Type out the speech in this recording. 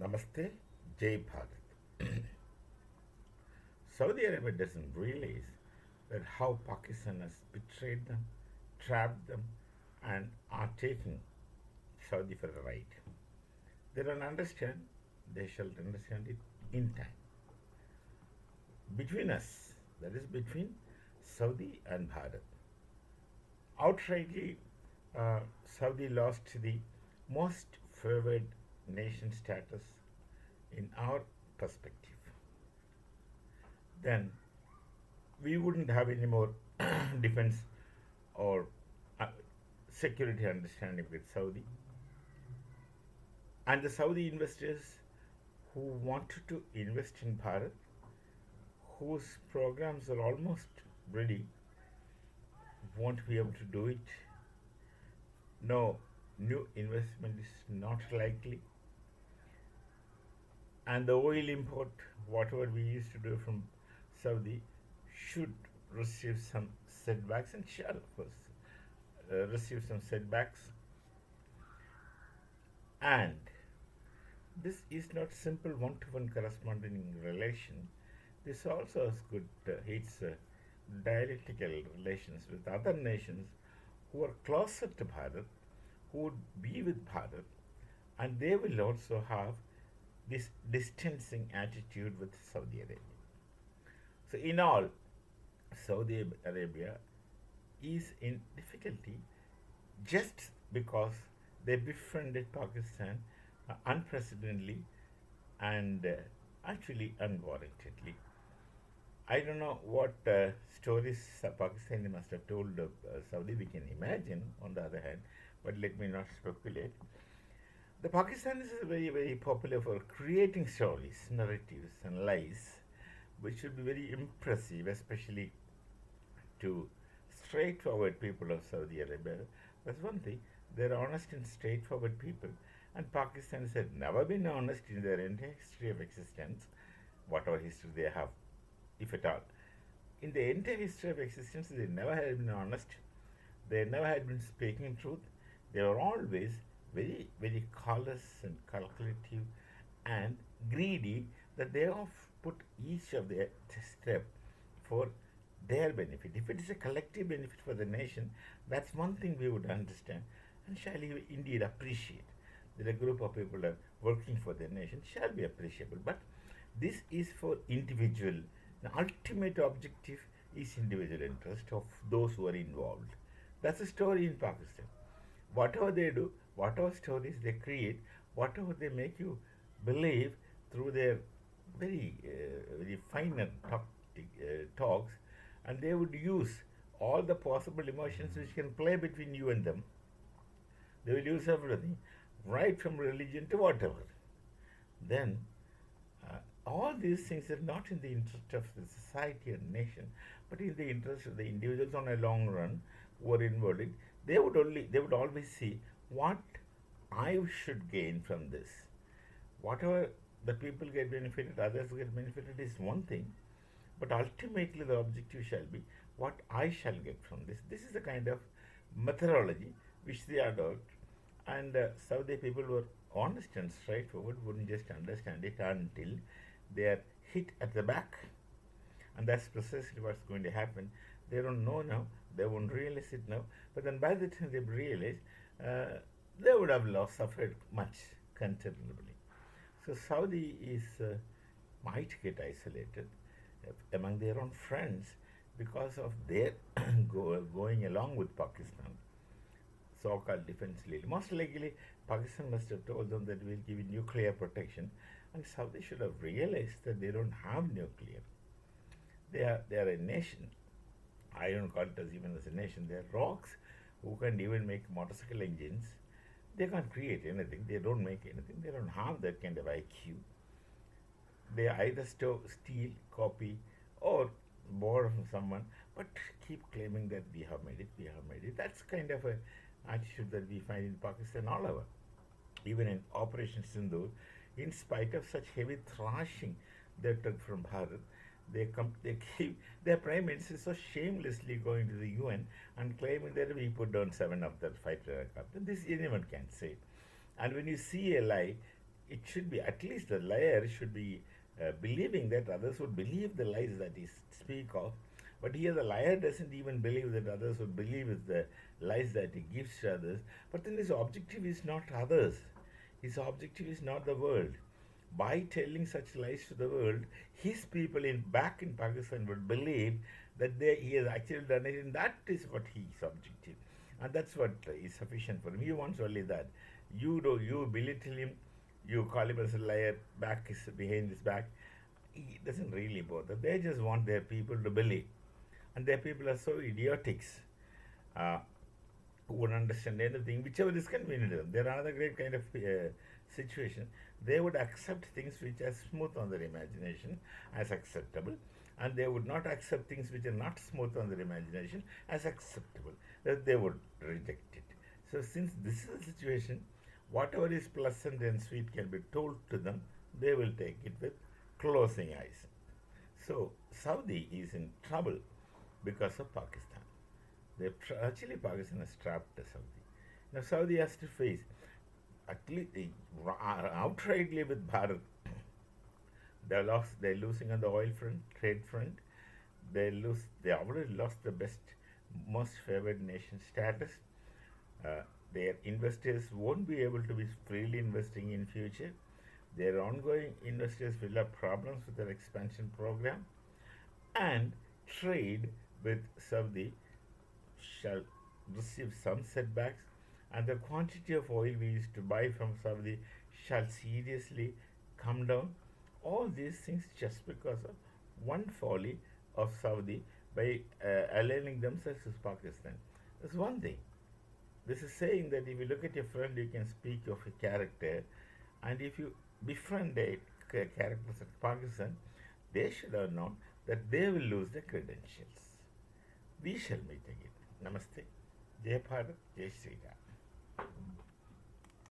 Namaste, Jai Bharat. Saudi Arabia doesn't realize that how Pakistan has betrayed them, trapped them, and are taking Saudi for a ride. They don't understand, they shall understand it in time. Between us, that is between Saudi and Bharat, outrightly, Saudi lost the most favored nation status in our perspective. Then we wouldn't have any more defense or uh, security understanding with Saudi. And the Saudi investors who wanted to invest in Bharat, whose programs are almost ready, won't be able to do it. No, new investment is not likely. And the oil import, whatever we used to do from Saudi, should receive some setbacks and shall, of course, receive some setbacks. And this is not simple one-to-one corresponding relation. This also has good, it's dialectical relations with other nations who are closer to Bharat, who would be with Bharat, and they will also have this distancing attitude with Saudi Arabia. So, in all, Saudi Arabia is in difficulty just because they befriended Pakistan unprecedentedly and actually unwarrantedly. I don't know what stories Pakistani must have told Saudi, we can imagine on the other hand, but let me not speculate. The Pakistanis are very, very popular for creating stories, narratives, and lies, which should be very impressive, especially to straightforward people of Saudi Arabia. That's one thing. They're honest and straightforward people. And Pakistanis had never been honest in their entire history of existence, whatever history they have, if at all. In the entire history of existence, they never had been honest. They never had been speaking truth. They were always very, very callous and calculative and greedy that they have put each of their step for their benefit. If it is a collective benefit for the nation, that's one thing we would understand and shall indeed appreciate. That a group of people are working for their nation shall be appreciable. But this is for individual. The ultimate objective is individual interest of those who are involved. That's the story in Pakistan. Whatever they do, whatever stories they create, whatever they make you believe through their very finer talks, and they would use all the possible emotions which can play between you and them. They will use everything, right from religion to whatever. Then all these things are not in the interest of the society and nation, but in the interest of the individuals on a long run who are involved. They would always see what I should gain from this. Whatever the people get benefited, others get benefited is one thing, but ultimately the objective shall be what I shall get from this. This is the kind of methodology which they adopt, and Saudi people were honest and straightforward, wouldn't just understand it until they are hit at the back, and that's precisely what's going to happen. They don't know now, they won't realize it now, but then by the time they realize, they would have lost, suffered much considerably. So Saudi is might get isolated among their own friends because of their going along with Pakistan, so-called defense league. Most likely, Pakistan must have told them that we'll give you nuclear protection, and Saudi should have realized that they don't have nuclear. They are a nation. I don't call it as even as a nation. They are rocks who can't even make motorcycle engines. They can't create anything. They don't make anything. They don't have that kind of IQ. They either steal, copy, or borrow from someone, but keep claiming that we have made it, we have made it. That's kind of a attitude that we find in Pakistan all over. Even in Operation Sindoor, in spite of such heavy thrashing they took from Bharat, they keep their prime minister so shamelessly going to the UN and claiming that we put down 7 of the fighter aircraft. This anyone can say. And when you see a lie, it should be, at least the liar should be believing that others would believe the lies that he speak of. But here the liar doesn't even believe that others would believe the lies that he gives to others. But then his objective is not others. His objective is not the world. By telling such lies to the world, his people in back in Pakistan would believe that he has actually done it, and that is what his objective, and that's what is sufficient for him. He wants only that. You belittle him, you call him as a liar, back is behind his back. He doesn't really bother. They just want their people to believe, and their people are so idiotics. Uh, who would understand anything, whichever is convenient to them. There are another great kind of situation. They would accept things which are smooth on their imagination as acceptable, and they would not accept things which are not smooth on their imagination as acceptable. That they would reject it. So, since this is the situation, whatever is pleasant and sweet can be told to them, they will take it with closing eyes. So, Saudi is in trouble because of Pakistan. Actually, Pakistan has trapped Saudi. Now, Saudi has to face, at least outrightly with Bharat. They're losing on the oil front, trade front. They already lost the best, most favored nation status. Uh, their investors won't be able to be freely investing in future. Their ongoing investors will have problems with their expansion program, and trade with Saudi shall receive some setbacks, and the quantity of oil we used to buy from Saudi shall seriously come down. All these things just because of one folly of Saudi by aligning themselves with Pakistan. That's one thing. This is saying that if you look at your friend, you can speak of a character, and if you befriend a character of Pakistan, they should have known that they will lose their credentials. We shall meet again. Namaste. Jai Bharat, Jai Sri Ram.